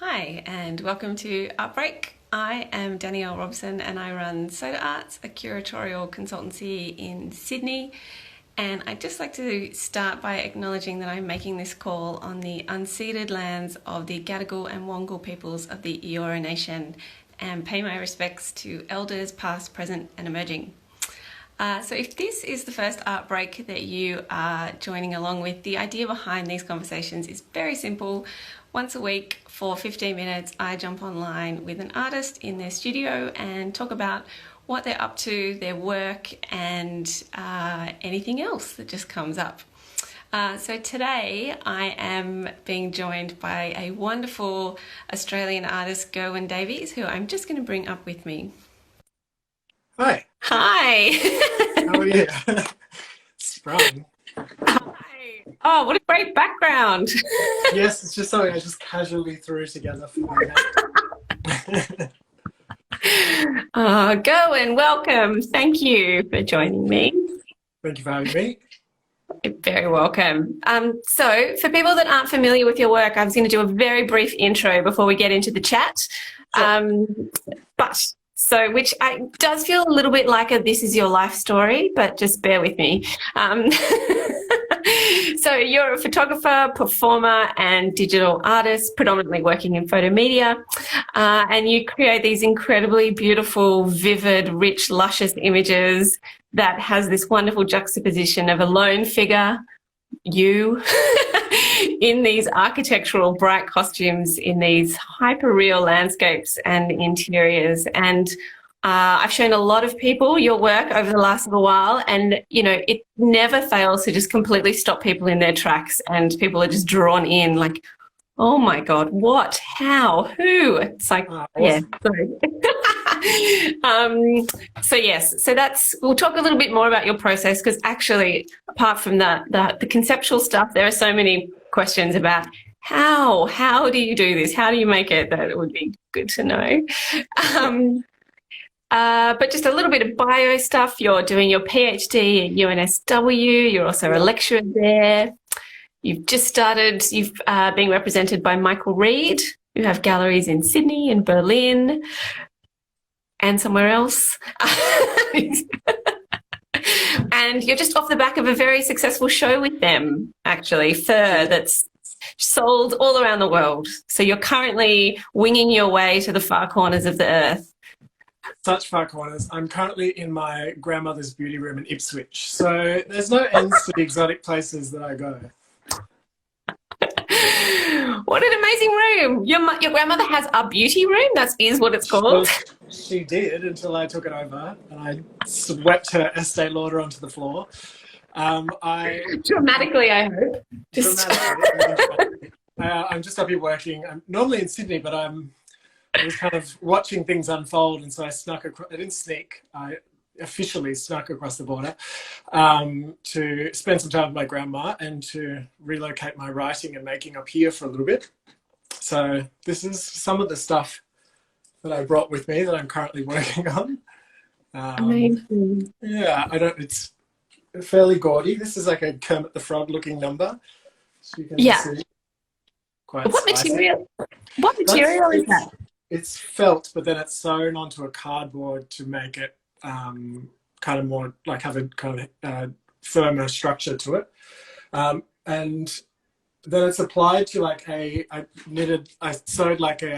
Hi, and welcome to Outbreak. I am Danielle Robson and I run Soda Arts, a curatorial consultancy in Sydney. And I'd just like to start by acknowledging that I'm making this call on the unceded lands of the Gadigal and Wongal peoples of the Eora Nation and pay my respects to elders past, present and emerging. So if this is the first art break that you are joining along with, the idea behind these conversations is very simple. Once a week for 15 minutes, I jump online with an artist in their studio and talk about what they're up to, their work and anything else that just comes up. So today I am being joined by a wonderful Australian artist, Gerwyn Davies, who I'm just going to bring up with me. Hi, Hi. how are you? Sprung. Hi. Oh, what a great background. Yes, it's just something I just casually threw together for you. Go and welcome. Thank you for joining me. Thank you for having me. You're very welcome. So for people that aren't familiar with your work, I was going to do a very brief intro before we get into the chat. Sure. Which does feel a little bit like a "this is your life" story, but just bear with me. So you're a photographer, performer and digital artist, predominantly working in photo media, and you create these incredibly beautiful, vivid, rich, luscious images that has this wonderful juxtaposition of a lone figure, you, in these architectural bright costumes, in these hyper-real landscapes and interiors. And I've shown a lot of people your work over the last little while, and it never fails to just completely stop people in their tracks, and people are just drawn in like, oh my God, what, how, who? It's like, yeah, Awesome. sorry. We'll talk a little bit more about your process, because actually, apart from the conceptual stuff, there are so many questions about how do you do this? How do you make it? That it would be good to know. But just a little bit of bio stuff. You're doing your PhD at UNSW. You're also a lecturer there. You've been represented by Michael Reed. You have galleries in Sydney and Berlin and somewhere else. And you're just off the back of a very successful show with them, actually, Fur, that's sold all around the world. So you're currently winging your way to the far corners of the earth. Such far corners. I'm currently in my grandmother's beauty room in Ipswich, so there's no ends to the exotic places that I go. What an amazing room. Your grandmother has a beauty room? That is what it's called? Well, she did until I took it over and I swept her Estee Lauder onto the floor. Dramatically, I hope. Dramatically. I'm just up here working. I'm normally in Sydney, but I was kind of watching things unfold, and so I snuck across. I didn't sneak. I officially snuck across the border to spend some time with my grandma and to relocate my writing and making up here for a little bit. So this is some of the stuff that I brought with me that I'm currently working on. Amazing. Yeah, it's fairly gaudy. This is like a Kermit the Frog looking number. So you can see quite What spicy. material? What material is that? It's felt, but then it's sewn onto a cardboard to make it kind of more like have a kind of firmer structure to it. And then it's applied to like I sewed like a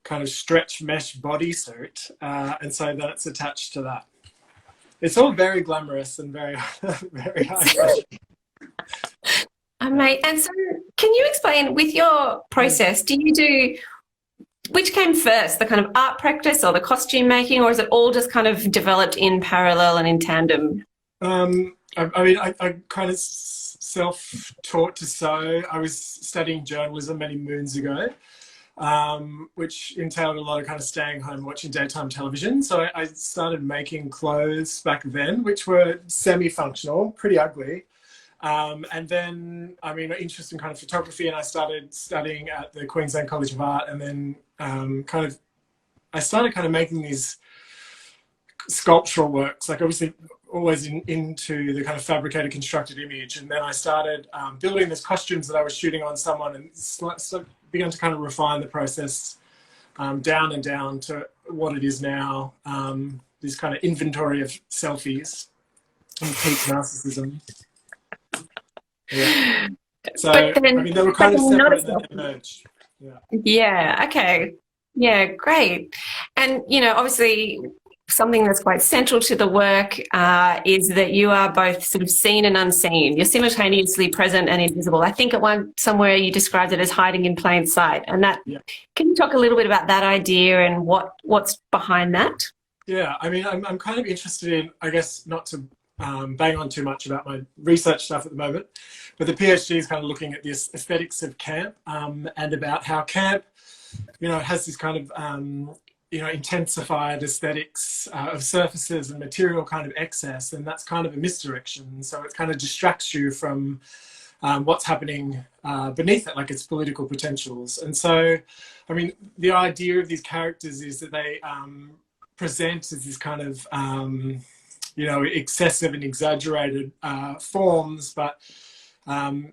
kind of stretch mesh bodysuit, and so then it's attached to that. It's all very glamorous and very, very high fashion. And so can you explain, with your process, which came first, the kind of art practice or the costume making, or is it all just kind of developed in parallel and in tandem? I kind of self-taught to sew. I was studying journalism many moons ago, which entailed a lot of kind of staying home watching daytime television. So I started making clothes back then, which were semi-functional, pretty ugly. And then, interest in kind of photography, and I started studying at the Queensland College of Art, and then I started kind of making these sculptural works. Like obviously always into the kind of fabricated, constructed image. And then I started building these costumes that I was shooting on someone, and began to kind of refine the process down and down to what it is now, this kind of inventory of selfies and peak narcissism. Yeah. So, then, I mean, they were kind of separate and then they merged. Yeah. Yeah, okay. Yeah, great. And, you know, obviously something that's quite central to the work is that you are both sort of seen and unseen. You're simultaneously present and invisible. I think somewhere you described it as hiding in plain sight. And that, Yeah. Can you talk a little bit about that idea and what's behind that? Yeah, I mean, I'm kind of interested in, I guess, not to bang on too much about my research stuff at the moment, but the PhD is kind of looking at the aesthetics of camp and about how camp, you know, has this kind of, you know, intensified aesthetics of surfaces and material kind of excess, and that's kind of a misdirection. So it kind of distracts you from what's happening beneath it, like its political potentials. And so, I mean, the idea of these characters is that they present as this kind of, you know, excessive and exaggerated forms, but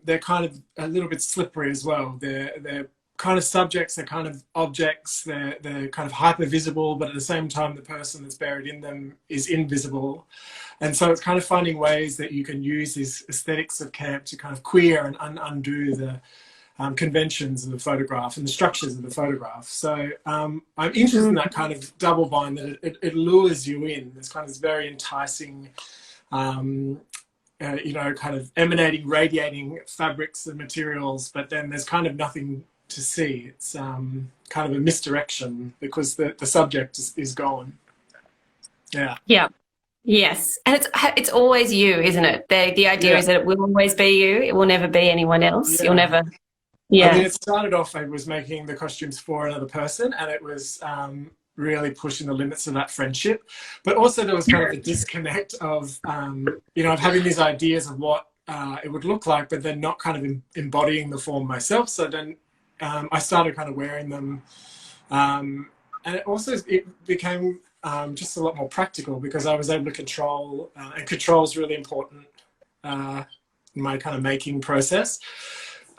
they're kind of a little bit slippery as well. They're kind of subjects, they're kind of objects, they're kind of hyper visible, but at the same time the person that's buried in them is invisible. And so it's kind of finding ways that you can use these aesthetics of camp to kind of queer and undo the conventions of the photograph and the structures of the photograph. So I'm interested in that kind of double bind, that it lures you in. There's kind of this very enticing, you know, kind of emanating, radiating fabrics and materials, but then there's kind of nothing to see. It's kind of a misdirection because the subject is gone. Yeah. Yeah. Yes. And it's always you, isn't it? The idea is that it will always be you. It will never be anyone else. Yeah. You'll never. Yeah. I mean, it started off, I was making the costumes for another person, and it was really pushing the limits of that friendship. But also there was kind of a disconnect of, you know, of having these ideas of what it would look like, but then not kind of embodying the form myself. So then I started kind of wearing them. And it became just a lot more practical because I was able to control, and control is really important in my kind of making process.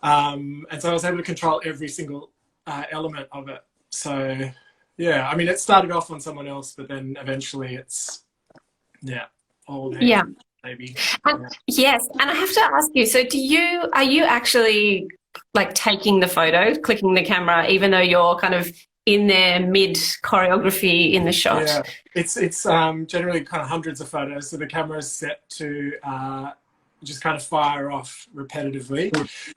And so I was able to control every single element of it. So, yeah, I mean, it started off on someone else, but then eventually it's, all me. Yeah. Maybe. Yes. And I have to ask you, so are you actually like taking the photo, clicking the camera, even though you're kind of in there mid choreography in the shot? Yeah, it's generally kind of hundreds of photos. So the camera is set to just kind of fire off repetitively.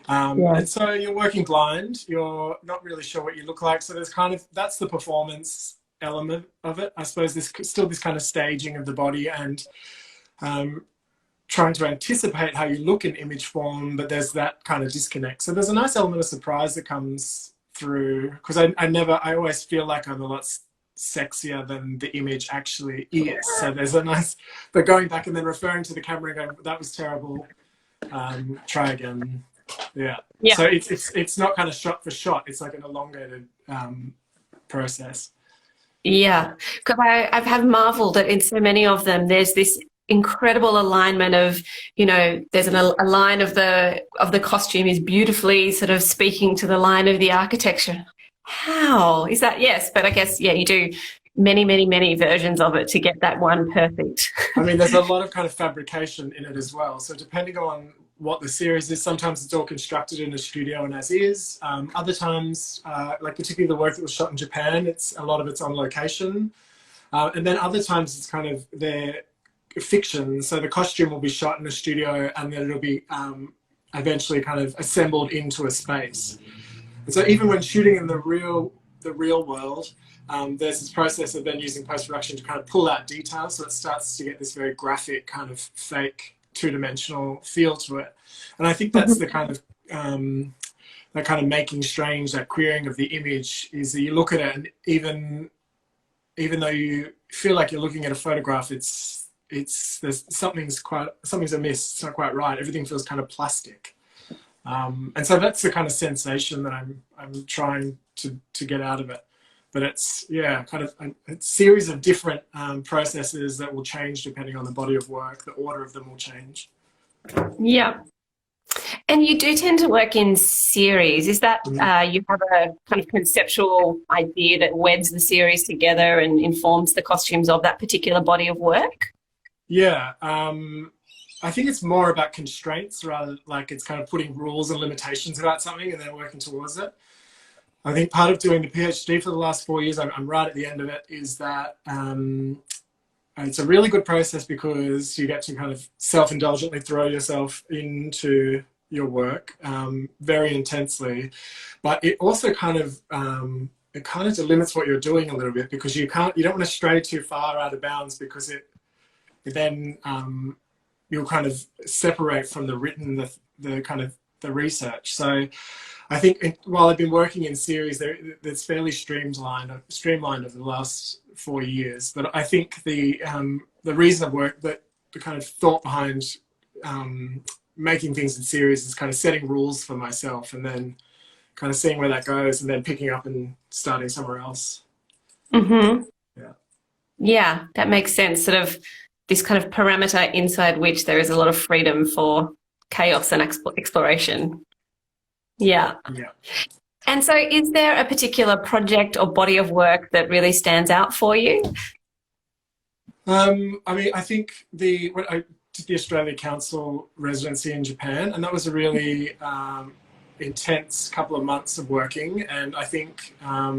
And so you're working blind, you're not really sure what you look like. So there's kind of, that's the performance element of it. I suppose there's still this kind of staging of the body and trying to anticipate how you look in image form, but there's that kind of disconnect. So there's a nice element of surprise that comes through, because I always feel like I'm a lot sexier than the image actually is. So there's a nice, but going back and then referring to the camera and going, that was terrible, try again. Yeah. So it's not kind of shot for shot, it's like an elongated process. Yeah, because I've had marveled that in so many of them there's this incredible alignment of, you know, there's a line of the costume is beautifully sort of speaking to the line of the architecture. How is that? Yes, but I guess, yeah, you do many versions of it to get that one perfect. I mean, there's a lot of kind of fabrication in it as well. So depending on what the series is, sometimes it's all constructed in a studio and as is. Other times, like particularly the work that was shot in Japan, a lot of it's on location. And then other times it's kind of their fiction. So the costume will be shot in a studio and then it'll be eventually kind of assembled into a space. And so even when shooting in the real world, there's this process of then using post-production to kind of pull out details, so it starts to get this very graphic kind of fake two-dimensional feel to it. And I think that's the kind of that kind of making strange, that queering of the image, is that you look at it and even though you feel like you're looking at a photograph, there's something's amiss, it's not quite right, everything feels kind of plastic. And so that's the kind of sensation that I'm trying to get out of it. but it's, yeah, kind of a series of different processes that will change depending on the body of work. The order of them will change. Yeah. And you do tend to work in series. Is that you have a kind of conceptual idea that weds the series together and informs the costumes of that particular body of work? Yeah. I think it's more about constraints rather, like it's kind of putting rules and limitations about something and then working towards it. I think part of doing the PhD for the last 4 years, I'm right at the end of it, is that it's a really good process because you get to kind of self-indulgently throw yourself into your work very intensely, but it also kind of delimits what you're doing a little bit, because you don't want to stray too far out of bounds, because it then you'll kind of separate from the written, the kind of the research. So I think while I've been working in series, it's fairly streamlined over the last 4 years. But I think the reason I've worked, the kind of thought behind making things in series is kind of setting rules for myself and then kind of seeing where that goes and then picking up and starting somewhere else. Mm-hmm. Yeah. Yeah, that makes sense. Sort of this kind of parameter inside which there is a lot of freedom for chaos and exploration. Yeah. Yeah. And so is there a particular project or body of work that really stands out for you? I mean, I think when I did the Australia Council residency in Japan, and that was a really intense couple of months of working. And I think I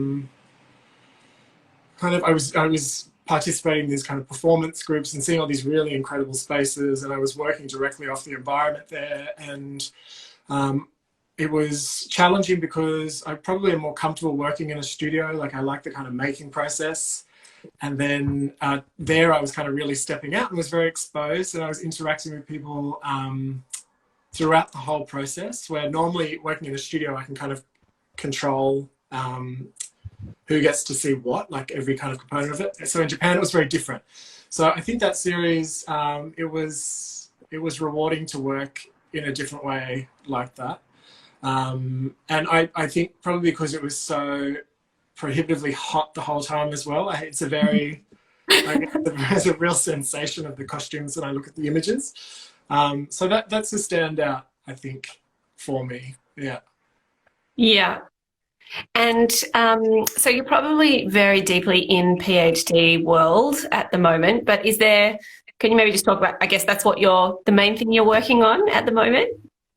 was participating in these kind of performance groups and seeing all these really incredible spaces, and I was working directly off the environment there. And it was challenging because I probably am more comfortable working in a studio. Like I like the kind of making process. And then there I was kind of really stepping out and was very exposed, and I was interacting with people throughout the whole process, where normally working in a studio I can kind of control who gets to see what, like every kind of component of it. So in Japan it was very different. So I think that series, it was rewarding to work in a different way like that. And I think probably because it was so prohibitively hot the whole time as well. It's a very, there's a real sensation of the costumes when I look at the images. So that's a standout, I think, for me. Yeah. Yeah. And so you're probably very deeply in PhD world at the moment, but can you maybe just talk about, I guess that's what the main thing you're working on at the moment?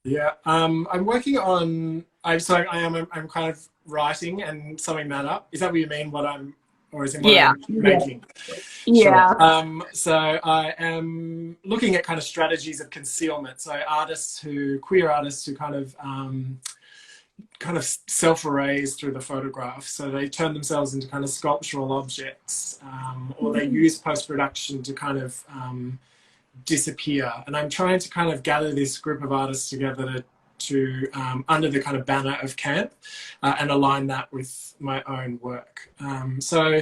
Yeah. I'm working on, I'm kind of writing and summing that up. Is that what you mean? Or is it what I'm making? Yeah. Sure. So I am looking at kind of strategies of concealment. So queer artists who kind of self-erase through the photograph. So they turn themselves into kind of sculptural objects, or they use post-production to kind of disappear. And I'm trying to kind of gather this group of artists together to under the kind of banner of camp and align that with my own work. So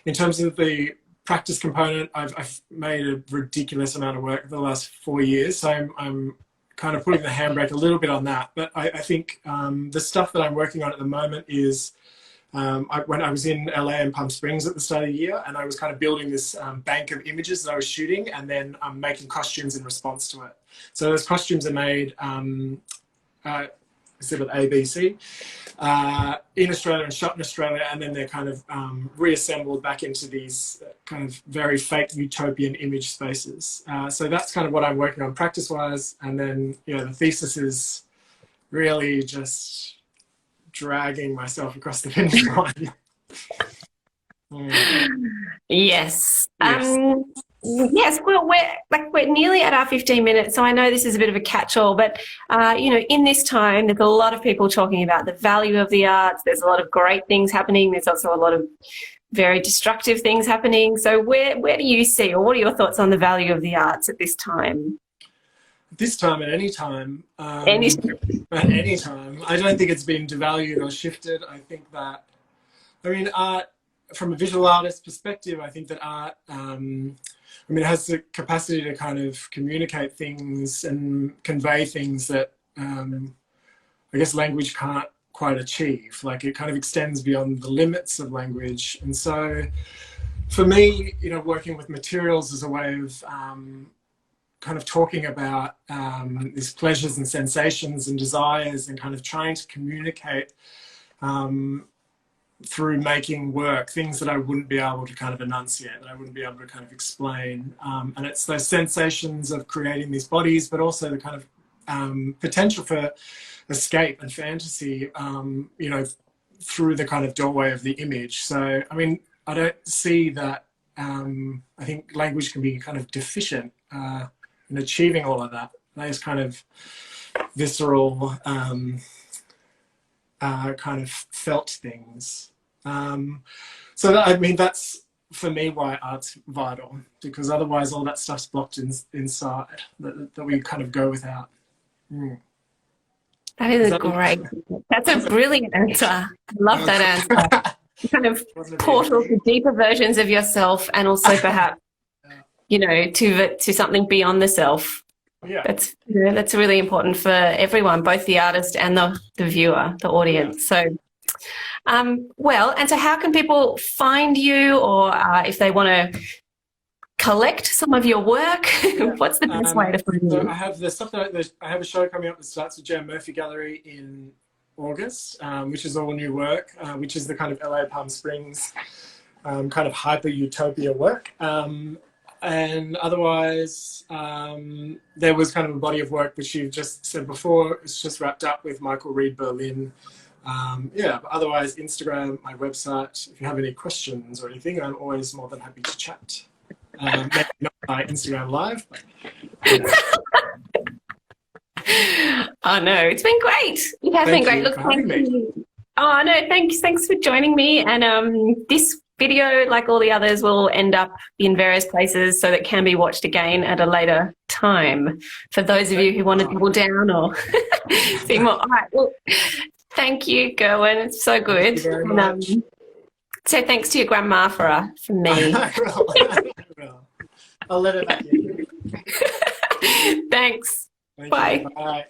in terms of the practice component, I've made a ridiculous amount of work the last 4 years. So I'm kind of putting the handbrake a little bit on that. But I think the stuff that I'm working on at the moment is when I was in LA and Palm Springs at the start of the year, and I was kind of building this bank of images that I was shooting, and then I'm making costumes in response to it. So those costumes are made exhibit ABC in Australia and shot in Australia, and then they're kind of reassembled back into these kind of very fake utopian image spaces. So that's kind of what I'm working on practice-wise, and then the thesis is really just dragging myself across the finish line. Yes. Yes, well, we're nearly at our 15 minutes, so I know this is a bit of a catch-all, but in this time, there's a lot of people talking about the value of the arts. There's a lot of great things happening. There's also a lot of very destructive things happening. So where do you see, or what are your thoughts on the value of the arts at this time? This time, at any time. At any time. I don't think it's been devalued or shifted. I think that, art, from a visual artist perspective, I think that art, it has the capacity to kind of communicate things and convey things that I guess language can't quite achieve. Like it kind of extends beyond the limits of language. And so for me, you know, working with materials is a way of kind of talking about these pleasures and sensations and desires, and kind of trying to communicate through making work things that I wouldn't be able to kind of enunciate, that I wouldn't be able to kind of explain. And it's those sensations of creating these bodies, but also the kind of potential for escape and fantasy, you know, through the kind of doorway of the image. So, I mean, I don't see that, I think language can be kind of deficient in achieving all of that. Those kind of visceral, kind of felt things. So that, I mean, that's for me why art's vital, because otherwise all that stuff's blocked inside that we kind of go without. That is great. That's a brilliant answer. I love that answer. Kind of portal to deeper versions of yourself, and also perhaps, you know, to something beyond the self. Yeah. That's really important for everyone, both the artist and the viewer, the audience. So, well, and so how can people find you, or if they want to collect some of your work, what's the best way to find you? So I have the stuff I have a show coming up that starts at Jan Murphy Gallery in August, which is all new work, which is the kind of LA Palm Springs kind of hyper utopia work. And otherwise, there was kind of a body of work which you just said before. It's just wrapped up with Michael Reed Berlin. Yeah, but otherwise, Instagram, my website. If you have any questions or anything, I'm always more than happy to chat. Maybe not by Instagram Live, but oh no, it's been great. It has been great. Look, thank you. Oh no, thanks for joining me. And this video, like all the others, will end up in various places so that it can be watched again at a later time for those of you who want to double down or see more. All right, well, thank you, Gerwyn. It's so good. Thank you very much. So thanks to your grandma from me. I'll let it back in. Thanks. Thank Bye. You. Bye.